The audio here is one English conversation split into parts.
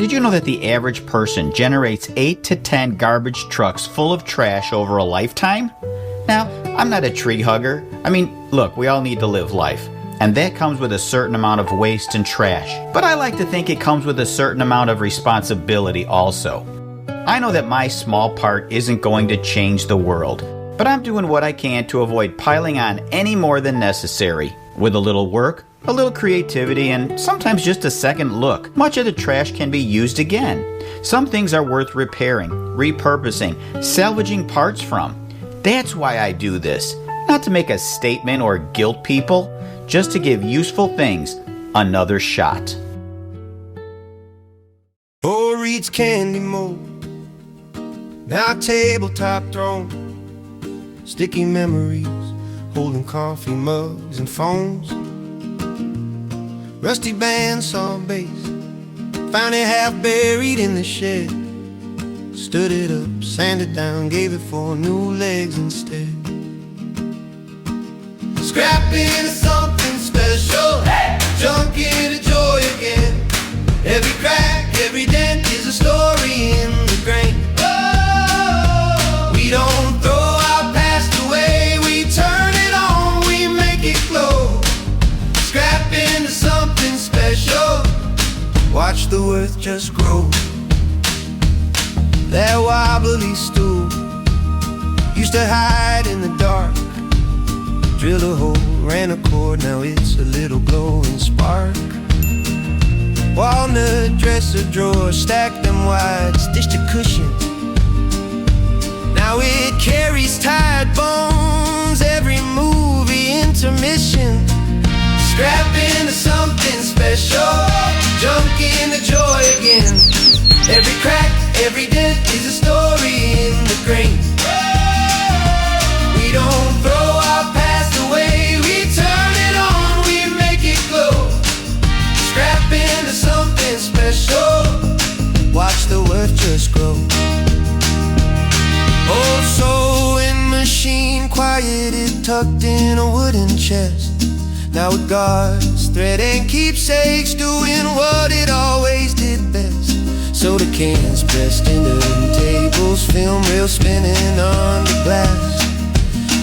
Did you know that the average person generates 8 to 10 garbage trucks full of trash over a lifetime? Now, I'm not a tree hugger. I mean, look, we all need to live life, and that comes with a certain amount of waste and trash. But I like to think it comes with a certain amount of responsibility also. I know that my small part isn't going to change the world, but I'm doing what I can to avoid piling on any more than necessary. With a little work, a little creativity, and sometimes just a second look, much of the trash can be used again. Some things are worth repairing, repurposing, salvaging parts from. That's why I do this. Not to make a statement or guilt people, just to give useful things another shot. Oh, reads candy mold, now tabletop throne, sticky memories, holding coffee mugs and phones. Rusty bandsaw bass, found it half buried in the shed. Stood it up, sanded down, gave it 4 new legs instead. Scrapping is something special, hey! Junk into joy again. Every crack, every dent is a story in the grain. Oh, we don't throw our past away, we turn it on, we make it glow. Scrap into something special, watch the worth just grow. That wobbly stool used to hide in the dark. Drilled a hole, ran a cord, now it's a little glowing spark. Walnut dresser drawer, stacked them wide, stitched a cushion. Now it carries tired bones, every movie intermission. Scrap into something special, junk into joy again. Every crack, every dent is a story in the grain. We don't throw our past away, we turn it on, we make it glow. Scrap into something special, watch the worth just grow. Old sewing machine, quieted, tucked in a wooden chest. Now it guards thread and keepsakes, doing what it always did best. Soda cans pressed into tables, film reel spinning under glass.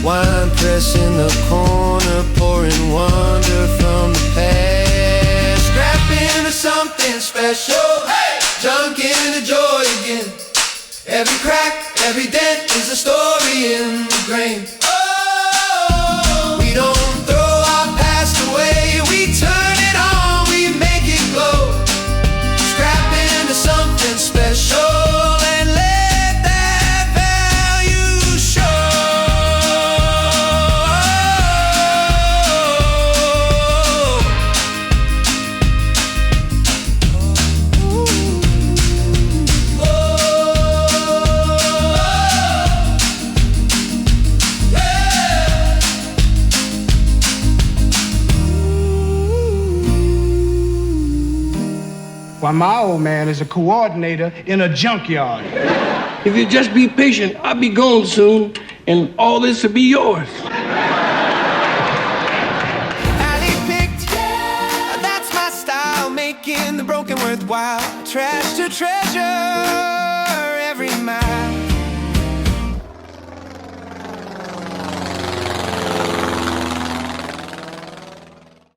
Wine press in the corner, pouring wonder from the past. Scrap into something special, hey! Junk into joy again. Every crack, every dent is a story in the grain. Oh, we don't throw our past away, we turn it on, we make it glow. Scrap into something special and let that value show. Why, my old man is a coordinator in a junkyard. If you just be patient, I'll be gone soon, and all this will be yours. Alley picked, that's my style, making the broken worthwhile. Trash to treasure every mile.